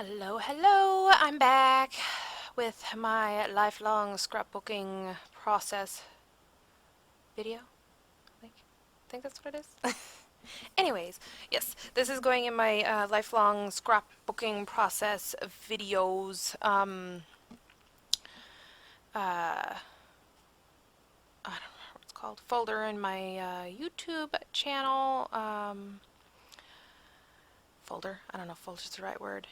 Hello, hello! I'm back with my lifelong scrapbooking process video. I think that's what it is. Anyways, yes, this is going in my lifelong scrapbooking process videos. I don't know what it's called. Folder in my YouTube channel. Folder. I don't know if folder's the right word.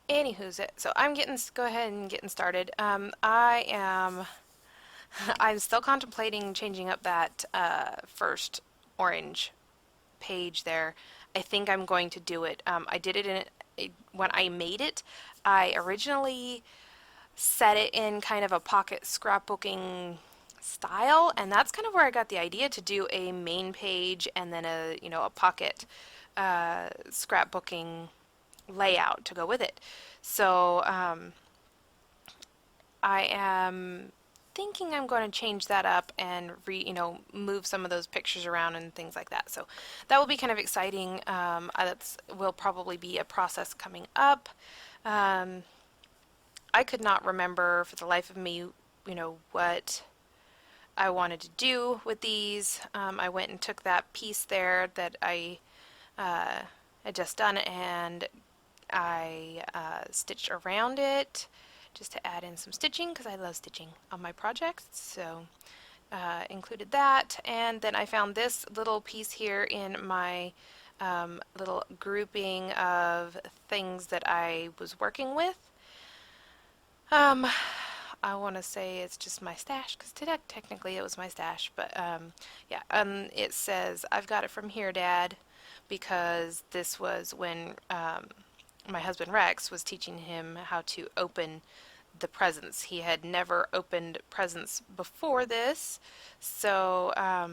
Anywho's it. So I'm go ahead and getting started. I'm still contemplating changing up that first orange page there. I think I'm going to do it. I did it when I made it. I originally set it in kind of a pocket scrapbooking style, and that's kind of where I got the idea to do a main page and then a pocket scrapbooking layout to go with it. So I am thinking I'm going to change that up and move some of those pictures around and things like that. So that will be kind of exciting. That will probably be a process coming up. I could not remember for the life of me, what I wanted to do with these. I went and took that piece there that I had just done, and I stitched around it just to add in some stitching because I love stitching on my projects. So included that, and then I found this little piece here in my little grouping of things that I was working with. I want to say it's just my stash because technically it was my stash, but yeah, it says I've got it from here, Dad, because this was when my husband Rex was teaching him how to open the presents. He had never opened presents before this, so I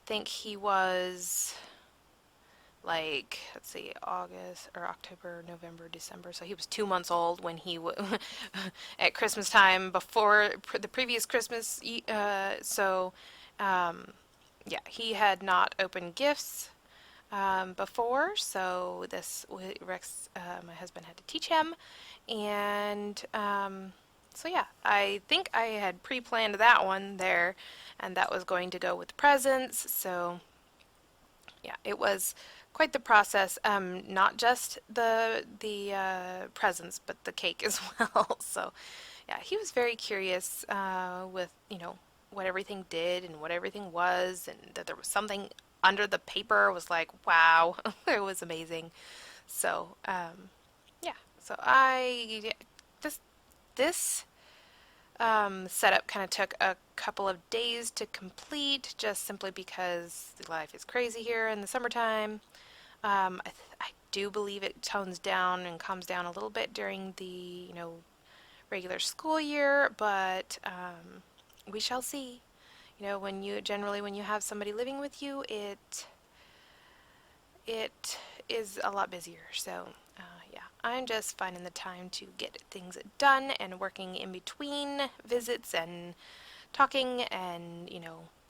think he was like, let's see, August or October, November, December. So he was 2 months old when he at Christmas time before the previous Christmas. Yeah, he had not opened gifts before, so this Rex, my husband, had to teach him, and so yeah, I think I had pre-planned that one there, and that was going to go with presents. So yeah, it was quite the process. Not just the presents, but the cake as well. So yeah, he was very curious with what everything did and what everything was, and that there was something under the paper. Was like, wow, it was amazing. So yeah, so I this setup kind of took a couple of days to complete, just simply because life is crazy here in the summertime. I do believe it tones down and calms down a little bit during the regular school year, but we shall see. When you have somebody living with you, it is a lot busier. So yeah, I'm just finding the time to get things done and working in between visits and talking and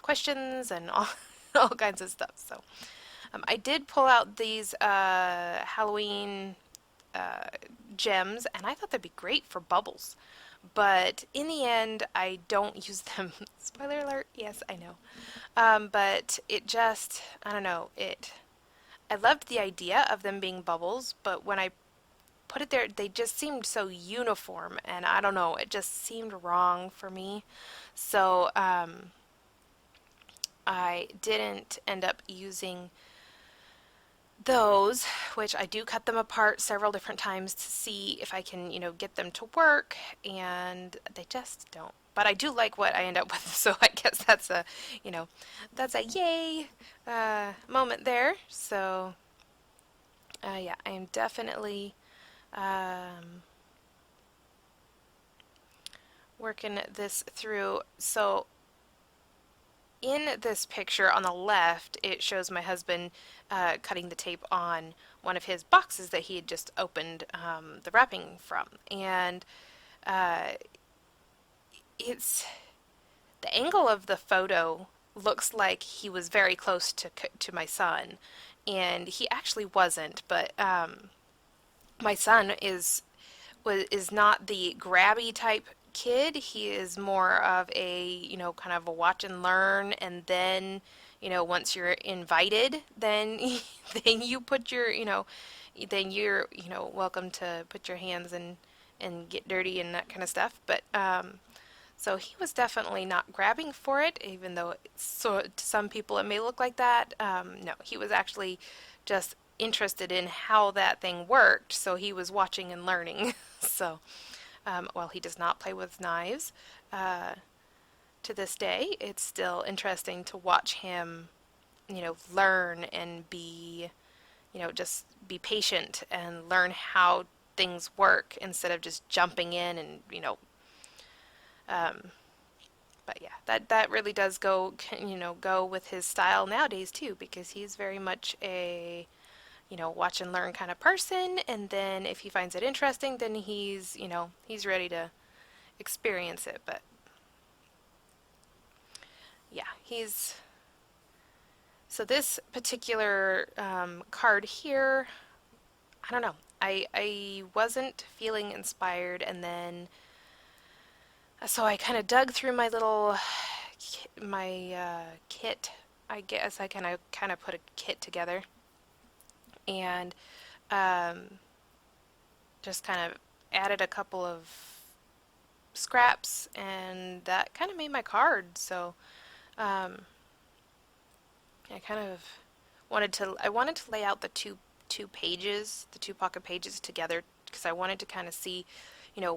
questions and all all kinds of stuff. So I did pull out these Halloween gems, and I thought they'd be great for bubbles. But in the end, I don't use them. Spoiler alert, yes, I know. But it just, I don't know, I loved the idea of them being bubbles, but when I put it there, they just seemed so uniform, and I don't know, it just seemed wrong for me. So I didn't end up using those, which I do cut them apart several different times to see if I can, get them to work, and they just don't. But I do like what I end up with, so I guess that's a yay moment there. So yeah, I am definitely working this through. So in this picture on the left, it shows my husband cutting the tape on one of his boxes that he had just opened the wrapping from. And it's the angle of the photo looks like he was very close to my son, and he actually wasn't, but my son is not the grabby type kid. He is more of a, kind of a watch and learn, and then, once you're invited, then then you put your, then you're, welcome to put your hands and get dirty and that kind of stuff. But so he was definitely not grabbing for it, even though so to some people it may look like that. No, he was actually just interested in how that thing worked, so he was watching and learning. So while he does not play with knives, uh, to this day, it's still interesting to watch him, learn and be, just be patient and learn how things work instead of just jumping in and, um, but yeah, that really does go with his style nowadays too, because he's very much a, watch and learn kind of person. And then if he finds it interesting, then he's ready to experience it. But yeah, so this particular card here, I don't know. I wasn't feeling inspired, and then so I kind of dug through my little kit. I guess I kind of put a kit together, and um, just kind of added a couple of scraps, and that kind of made my card. So um, I kind of wanted to lay out the two pages, the two pocket pages together, because I wanted to kind of see,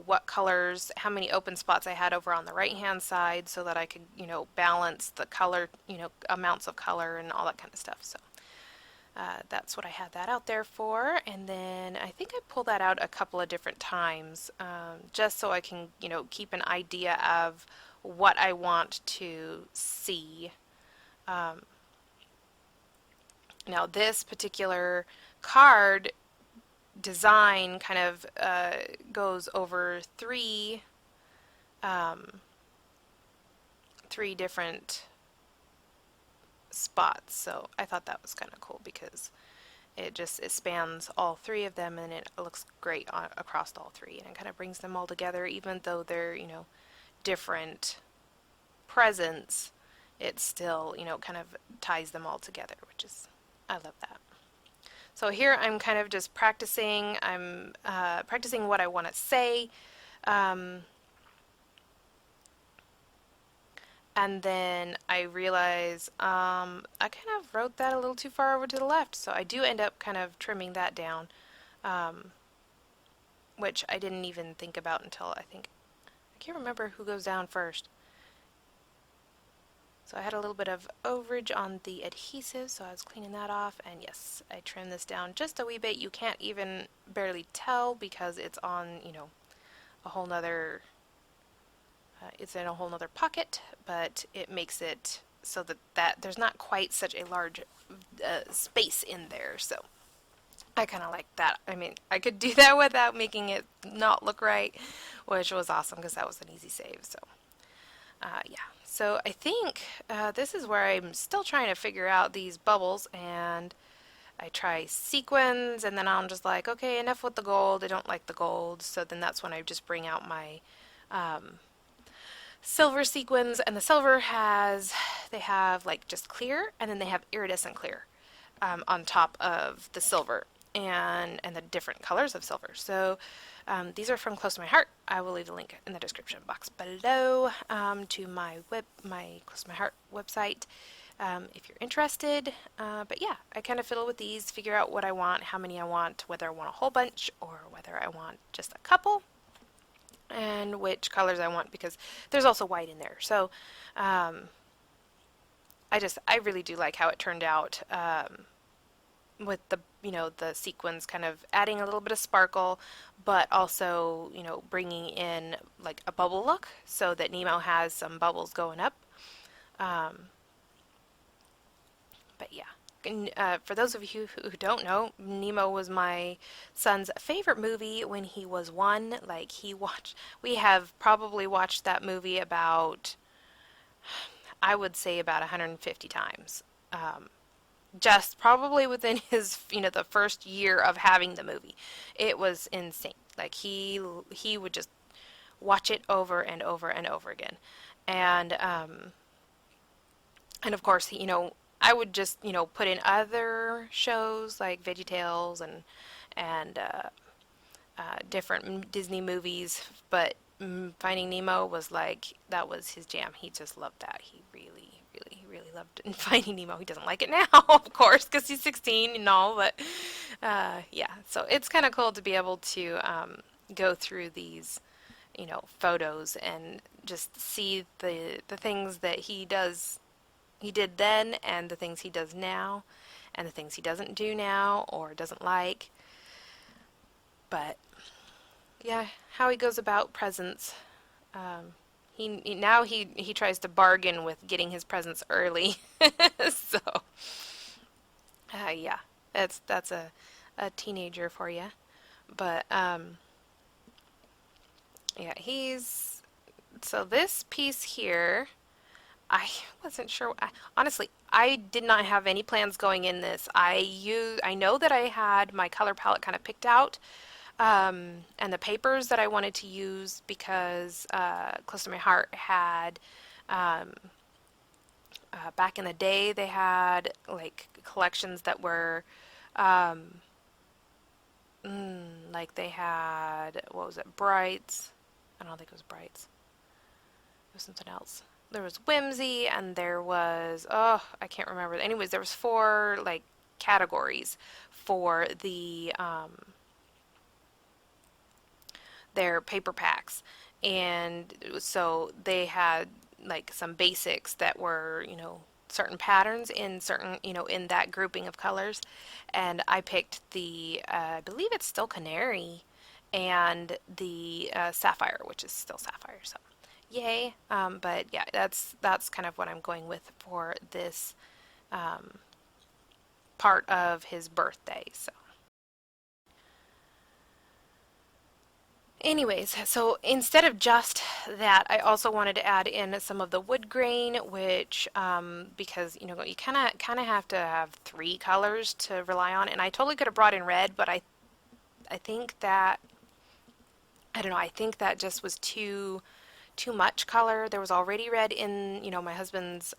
what colors, how many open spots I had over on the right hand side, so that I could, balance the color, amounts of color and all that kind of stuff. So that's what I had that out there for. And then I think I pulled that out a couple of different times, just so I can, keep an idea of what I want to see. Um, Now, this particular card design kind of goes over um, three different spots. So I thought that was kind of cool because it spans all three of them, and it looks great across all three, and it kind of brings them all together, even though they're different presents. It still kind of ties them all together, which is, I love that. So here I'm kind of just practicing. I'm practicing what I want to say. Um, and then I realize I kind of wrote that a little too far over to the left. So I do end up kind of trimming that down, um, which I didn't even think about until I can't remember who goes down first. So I had a little bit of overage on the adhesive, so I was cleaning that off, and yes, I trimmed this down just a wee bit. You can't even barely tell because it's on, a whole nother, it's in a whole nother pocket, but it makes it so that there's not quite such a large space in there, so I kind of like that. I mean, I could do that without making it not look right, which was awesome because that was an easy save, so yeah. So I think this is where I'm still trying to figure out these bubbles, and I try sequins, and then I'm just like, okay, enough with the gold. I don't like the gold. So then that's when I just bring out my silver sequins, and the silver they have like just clear, and then they have iridescent clear on top of the silver, and the different colors of silver. So these are from Close to My Heart. I will leave the link in the description box below to my Close to My Heart website if you're interested. But yeah, I kind of fiddle with these, figure out what I want, how many I want, whether I want a whole bunch or whether I want just a couple, and which colors I want, because there's also white in there. So I really do like how it turned out. With the the sequins kind of adding a little bit of sparkle, but also bringing in like a bubble look, so that Nemo has some bubbles going up. Um, but yeah, and, for those of you who don't know, Nemo was my son's favorite movie when he was one. Like, we have probably watched that movie about, I would say, about 150 times. just probably within his, the first year of having the movie. It was insane. Like he would just watch it over and over and over again. And and of course, I would just, put in other shows like VeggieTales and different Disney movies, but Finding Nemo was like that was his jam. He just loved that. He really, really, really loved Finding Nemo. He doesn't like it now, of course, because he's 16 and all. But yeah, so it's kind of cool to be able to go through these, photos and just see the things that he did then, and the things he does now, and the things he doesn't do now or doesn't like. But yeah, how he goes about presents. Um, now he tries to bargain with getting his presents early. So yeah, that's a teenager for you. But yeah, he's so this piece here. I wasn't sure. Honestly, I did not have any plans going in this. I know that I had my color palette kind of picked out, and the papers that I wanted to use because Close to My Heart had, um, back in the day, they had like collections that were, um, like they had, what was it, Brights? I don't think it was Brights. It was something else. There was Whimsy, and there was, oh, I can't remember. Anyways, there was four like categories for their paper packs. And so they had like some basics that were, certain patterns in certain, in that grouping of colors. And I picked I believe it's still Canary, and the Sapphire, which is still Sapphire. So, yay. But yeah, that's kind of what I'm going with for this um, part of his birthday. So. Anyways, so instead of just that, I also wanted to add in some of the wood grain, which because you kind of have to have three colors to rely on, and I totally could have brought in red, but I think that I don't know, I think that just was too much color. There was already red in my husband's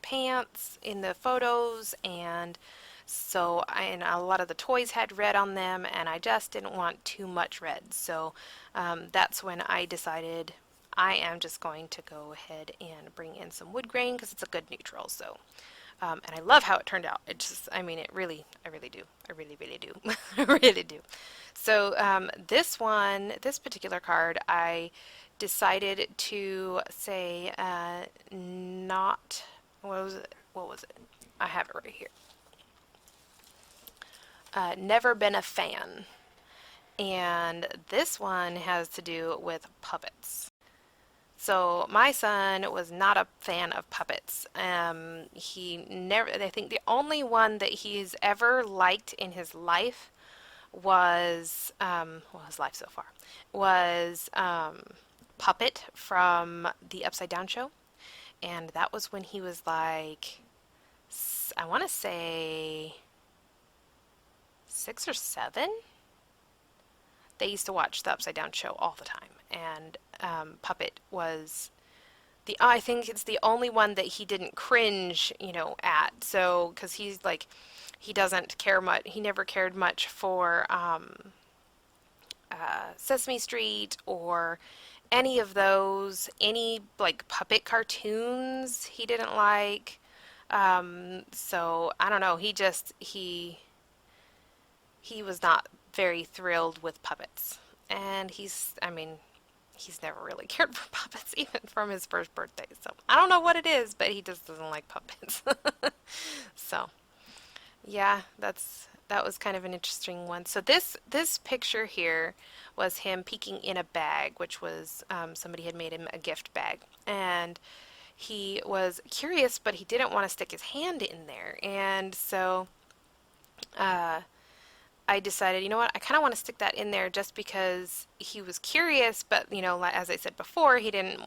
pants in the photos, and and a lot of the toys had red on them, and I just didn't want too much red. So that's when I decided I am just going to go ahead and bring in some wood grain because it's a good neutral. So and I love how it turned out. It just, I mean, I really do. I really, really do. I really do. So this particular card, I decided to say not, what was it? What was it? I have it right here. Never been a fan. And this one has to do with puppets. So my son was not a fan of puppets. He never, I think the only one that he's ever liked in his life was, well, his life so far, was Puppet from the Upside Down show. And that was when he was like, I want to say 6 or 7. They used to watch the Upside Down show all the time, and Puppet was I think it's the only one that he didn't cringe, at. So, because he's like, he doesn't care much. He never cared much for Sesame Street or any of those, any like puppet cartoons he didn't like. So I don't know. He was not very thrilled with puppets. And I mean, he's never really cared for puppets, even from his first birthday. So I don't know what it is, but he just doesn't like puppets. So yeah, that was kind of an interesting one. So this picture here was him peeking in a bag, which was somebody had made him a gift bag, and he was curious, but he didn't want to stick his hand in there, and so. I decided, you know what, I kind of want to stick that in there just because he was curious, but as I said before, he didn't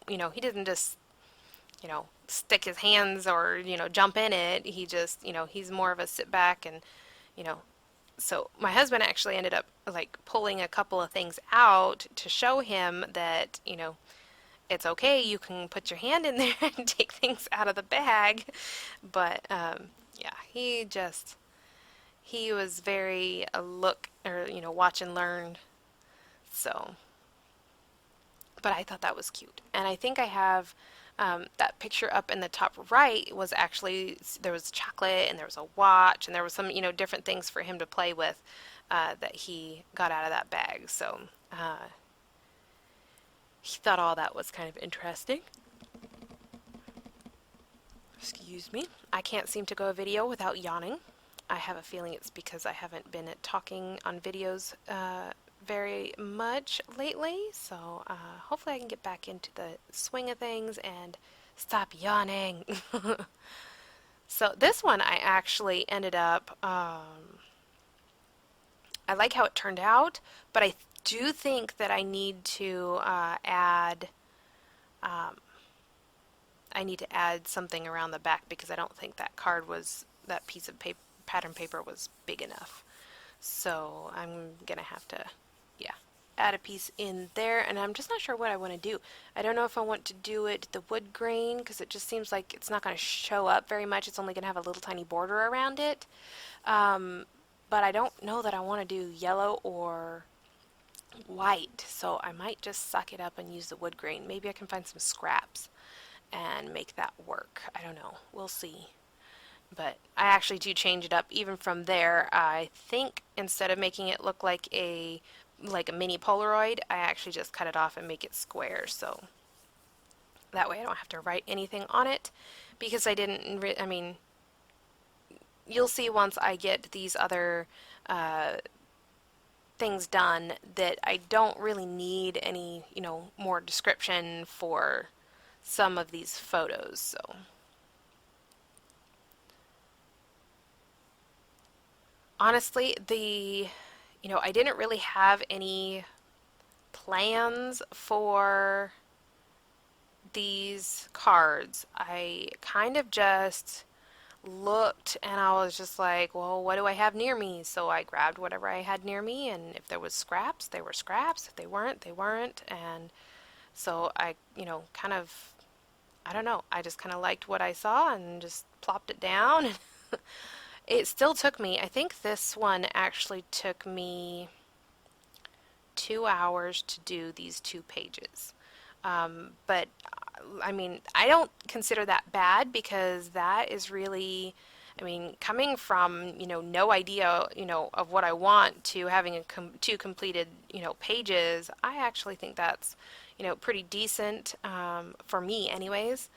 just, stick his hands or, jump in it. He just, he's more of a sit back and, you know, so my husband actually ended up like pulling a couple of things out to show him that, it's okay. You can put your hand in there and take things out of the bag. But yeah, he was very look or, watch and learn. So, but I thought that was cute. And I think I have that picture up in the top right was actually, there was chocolate and there was a watch and there was some, different things for him to play with that he got out of that bag. So he thought all that was kind of interesting. Excuse me. I can't seem to go a video without yawning. I have a feeling it's because I haven't been talking on videos very much lately, so hopefully I can get back into the swing of things and stop yawning. So this one I actually ended up, I like how it turned out, but I do think that um, I need to add something around the back because I don't think that piece of pattern paper was big enough. So I'm gonna have to, yeah, add a piece in there, and I'm just not sure what I want to do. I don't know if I want to do it the wood grain because it just seems like it's not going to show up very much. It's only going to have a little tiny border around it. Um, but I don't know that I want to do yellow or white, so I might just suck it up and use the wood grain. Maybe I can find some scraps and make that work. I don't know. We'll see. But I actually do change it up even from there. I think instead of making it look like a mini Polaroid, I actually just cut it off and make it square. So that way I don't have to write anything on it because I mean, you'll see once I get these other things done that I don't really need any, more description for some of these photos. So honestly, I didn't really have any plans for these cards. I kind of just looked and I was just like, well, what do I have near me? So I grabbed whatever I had near me, and if there was scraps, they were scraps. If they weren't, they weren't. And so I, kind of, I don't know, I just kind of liked what I saw and just plopped it down. It still took me, I think this one actually took me 2 hours to do these 2 pages. But I mean, I don't consider that bad because that is really, I mean, coming from, no idea, of what I want to having two completed, pages, I actually think that's, pretty decent for me anyways.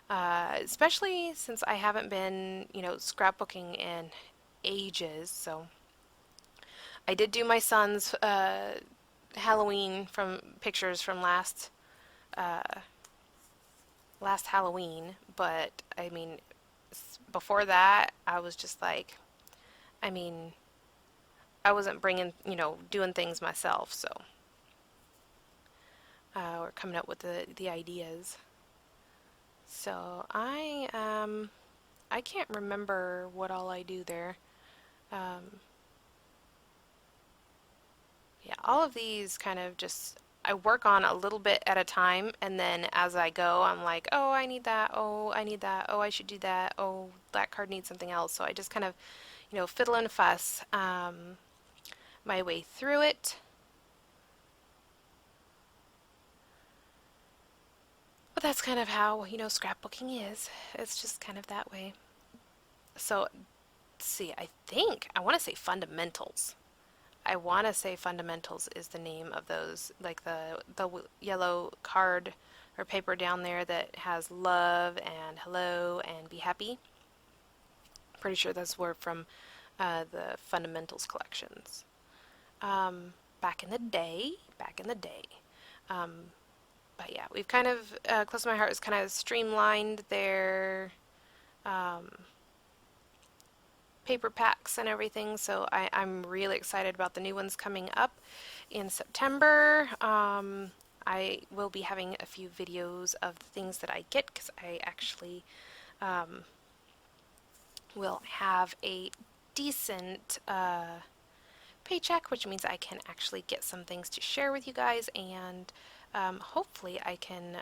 Especially since I haven't been, scrapbooking in ages. So I did do my son's Halloween from pictures from uh, last Halloween, but I mean, before that, I was just like, I mean, I wasn't bringing, doing things myself, so we're coming up with the ideas. So I can't remember what all I do there. Um, yeah, all of these kind of just I work on a little bit at a time, and then as I go, I'm like, oh, I need that. Oh, I need that. Oh, I should do that. Oh, that card needs something else. So I just kind of, fiddle and fuss my way through it. But that's kind of how, scrapbooking is. It's just kind of that way. So, let's see, I want to say fundamentals. I want to say fundamentals is the name of those, like the yellow card or paper down there that has love and hello and be happy. Pretty sure that's word from the fundamentals collections. Back in the day, back in the day. Um, but yeah, we've kind of, Close to My Heart has kind of streamlined their um, paper packs and everything, so I'm really excited about the new ones coming up in September. I will be having a few videos of the things that I get because I actually will have a decent paycheck, which means I can actually get some things to share with you guys, and hopefully I can,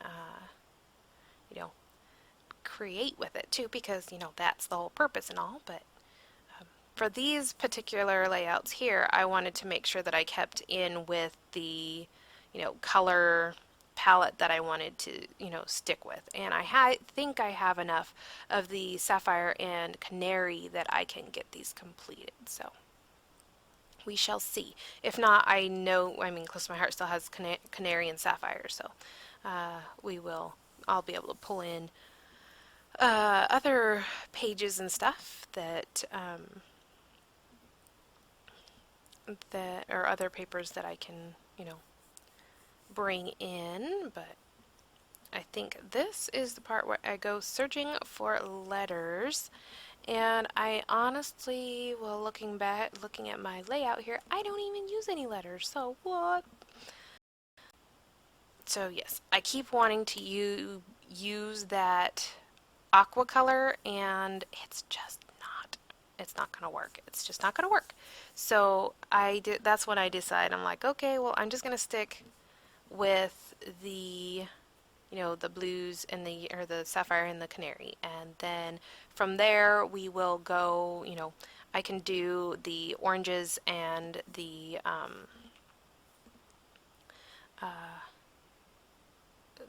you know, create with it too, because that's the whole purpose and all. But for these particular layouts here, I wanted to make sure that I kept in with the, color palette that I wanted to, stick with. And I think I have enough of the sapphire and canary that I can get these completed. So we shall see. If not, I know, I mean, Close to My Heart still has canary and sapphire, so I'll be able to pull in other pages and stuff that or other papers that I can, bring in. But I think this is the part where I go searching for letters. And I honestly, well, looking at my layout here, I don't even use any letters. So what? So yes, I keep wanting to use that aqua color, and it's not gonna work. It's just not gonna work. So that's when I decide. I'm like, okay, well, I'm just gonna stick with the the blues and the sapphire and the canary, and then from there we will go. I can do the oranges and the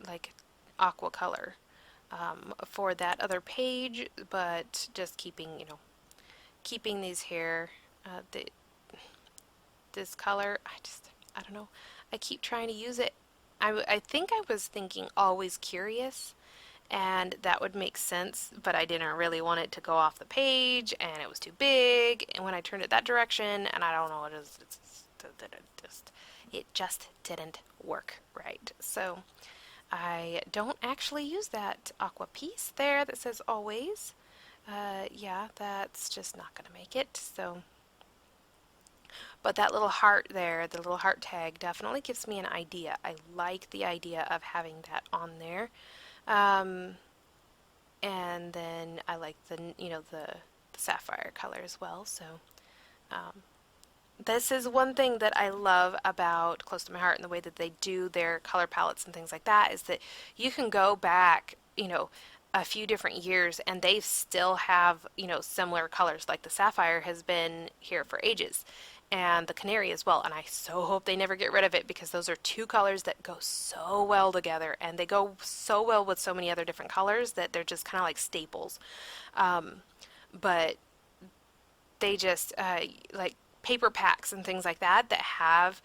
like aqua color for that other page, but just keeping these here, this color. I don't know. I keep trying to use it. I think I was thinking Always Curious, and that would make sense, but I didn't really want it to go off the page, and it was too big, and when I turned it that direction, and I don't know, it just didn't work right. So I don't actually use that aqua piece there that says Always. Yeah, that's just not going to make it. So, but that little heart there, the little heart tag, definitely gives me an idea. I like the idea of having that on there. And then I like the sapphire color as well. So, this is one thing that I love about Close to My Heart and the way that they do their color palettes and things like that, is that you can go back, a few different years, and they still have, similar colors. Like the sapphire has been here for ages, and the canary as well. And I so hope they never get rid of it, because those are two colors that go so well together, and they go so well with so many other different colors that they're just kind of like staples. But they just like paper packs and things like that have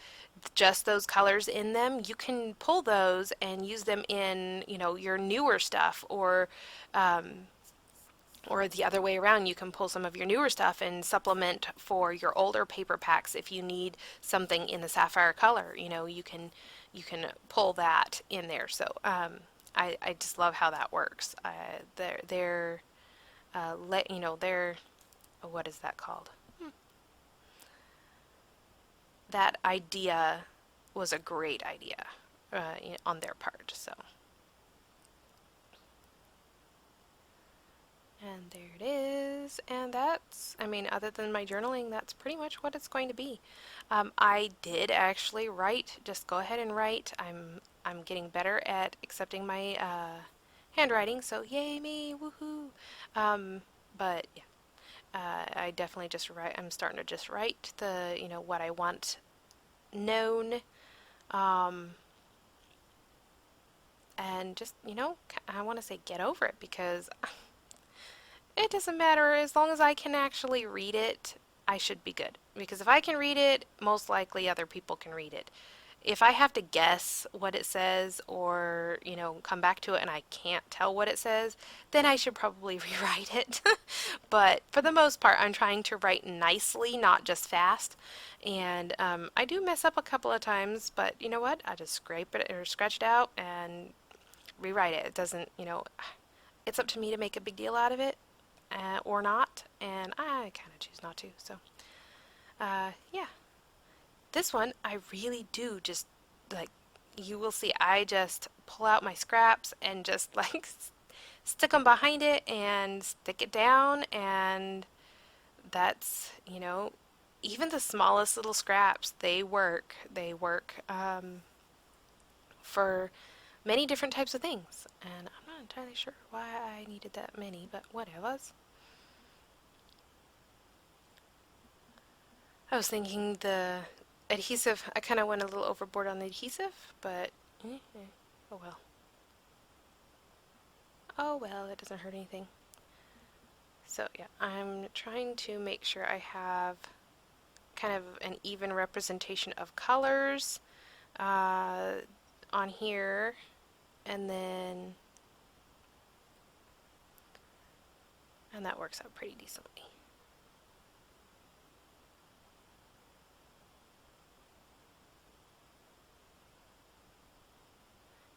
just those colors in them. You can pull those and use them in your newer stuff, or the other way around. You can pull some of your newer stuff and supplement for your older paper packs if you need something in the sapphire color. You can pull that in there. So I just love how that works. They're they're, what is that called? That idea was a great idea on their part. So, and there it is. And that's, I mean, other than my journaling, that's pretty much what it's going to be. I did actually write. Just go ahead and write. I'm getting better at accepting my handwriting. So yay me, woohoo! But yeah. I definitely just write. I'm starting to just write what I want known, and just I want to say get over it, because it doesn't matter as long as I can actually read it. I should be good, because if I can read it, most likely other people can read it. If I have to guess what it says, or come back to it and I can't tell what it says, then I should probably rewrite it. But for the most part, I'm trying to write nicely, not just fast. And I do mess up a couple of times, but you know what? I just scrape it or scratch it out and rewrite it. It doesn't, it's up to me to make a big deal out of it, or not. And I kind of choose not to. So, yeah. This one, I really do just like you will see I just pull out my scraps and just like stick them behind it and stick it down, and that's, even the smallest little scraps, they work. They work for many different types of things. And I'm not entirely sure why I needed that many, but whatever. I was thinking the adhesive, I kind of went a little overboard on the adhesive, but oh well. Oh well, it doesn't hurt anything. So yeah, I'm trying to make sure I have kind of an even representation of colors uh, on here, and that works out pretty decently.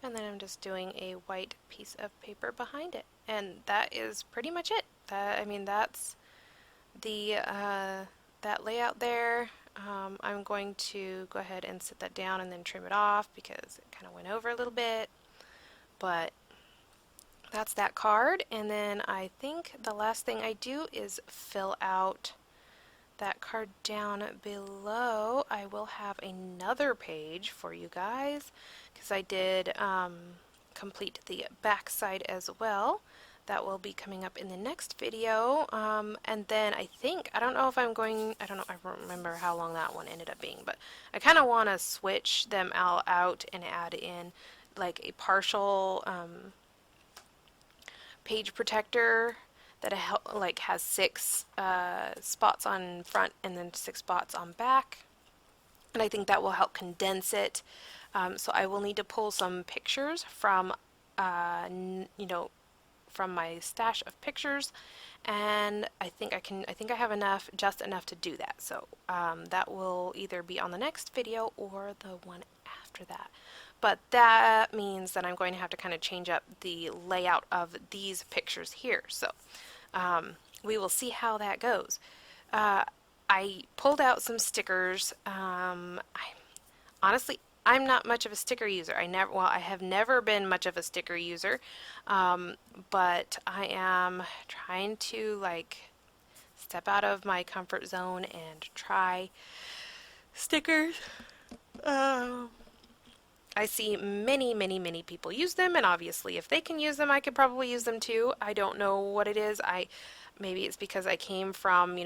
And then I'm just doing a white piece of paper behind it, and that is pretty much it. I mean, that's the that layout there. I'm going to go ahead and set that down and then trim it off because it kind of went over a little bit. But that's that card, and then I think the last thing I do is fill out that card down below. I will have another page for you guys because I did complete the back side as well. That will be coming up in the next video. And then I don't know if I'm going, I don't know, I don't remember how long that one ended up being, but I kind of want to switch them all out and add in like a partial page protector that like has 6 spots on front and then 6 spots on back, and I think that will help condense it. So I will need to pull some pictures from from my stash of pictures, and I think I have just enough to do that. So that will either be on the next video or the one after that. But that means that I'm going to have to kind of change up the layout of these pictures here. So we will see how that goes. I pulled out some stickers. Honestly, I'm not much of a sticker user. I have never been much of a sticker user, but I am trying to like step out of my comfort zone and try stickers. I see many, many, many people use them, and obviously if they can use them, I could probably use them too. I don't know what it is. Maybe it's because I came from,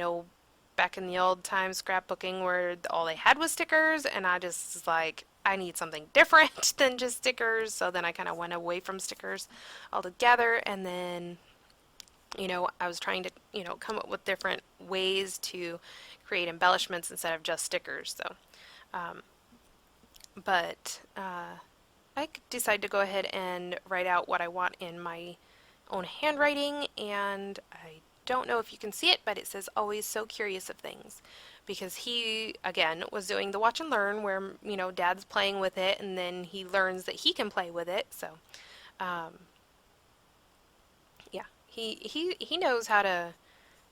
back in the old times scrapbooking where all they had was stickers, and I just was like, I need something different than just stickers. So then I kind of went away from stickers altogether, and then I was trying to, come up with different ways to create embellishments instead of just stickers. So but I decided to go ahead and write out what I want in my own handwriting, and I don't know if you can see it, but it says always so curious of things, because he again was doing the watch and learn where dad's playing with it and then he learns that he can play with it. So yeah, he knows how to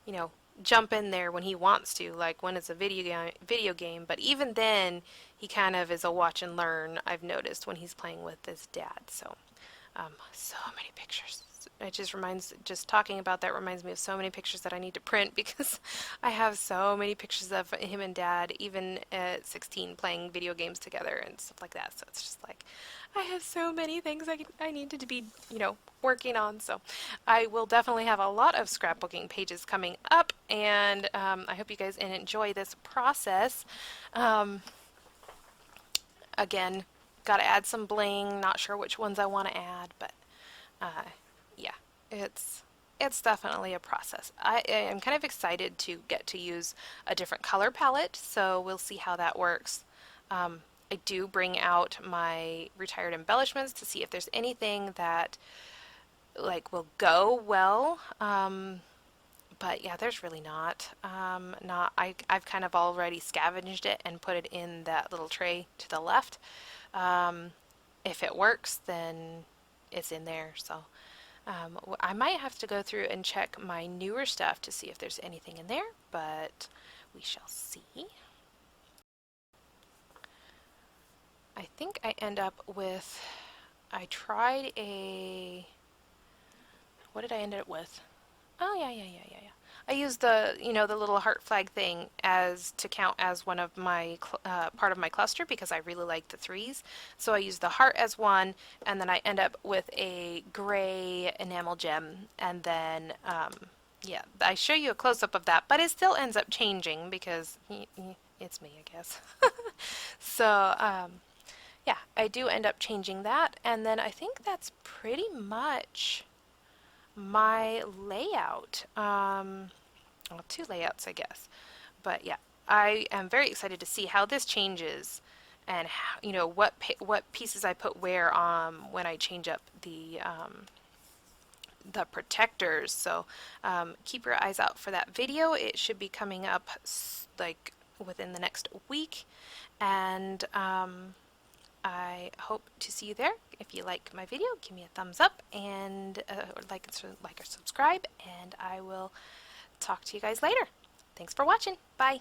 you know, jump in there when he wants to, like when it's a video game. But even then, he kind of is a watch and learn. I've noticed when he's playing with his dad. So, so many pictures. Just talking about that reminds me of so many pictures that I need to print because I have so many pictures of him and dad, even at 16, playing video games together and stuff like that. So it's just like, I have so many things I needed to be, working on. So I will definitely have a lot of scrapbooking pages coming up, and I hope you guys enjoy this process. Again, got to add some bling. Not sure which ones I want to add, but yeah, it's definitely a process. I am kind of excited to get to use a different color palette, so we'll see how that works. I do bring out my retired embellishments to see if there's anything that like will go well. But yeah, there's really not. I've kind of already scavenged it and put it in that little tray to the left. If it works, then it's in there. So I might have to go through and check my newer stuff to see if there's anything in there, but we shall see. I think think I end up with, I tried a, what did I end up with? Oh yeah. I used the, the little heart flag thing as to count as one of my part of my cluster because I really like the threes. So I use the heart as one, and then I end up with a gray enamel gem, and then yeah, I show you a close up of that, but it still ends up changing because it's me, I guess. So yeah, I do end up changing that, and then I think that's pretty much my layout. Well, two layouts, I guess. But yeah, I am very excited to see how this changes and how, what pieces I put where when I change up the protectors. So keep your eyes out for that video. It should be coming up like within the next week, and I hope to see you there. If you like my video, give me a thumbs up and or like or subscribe, and I will talk to you guys later. Thanks for watching. Bye.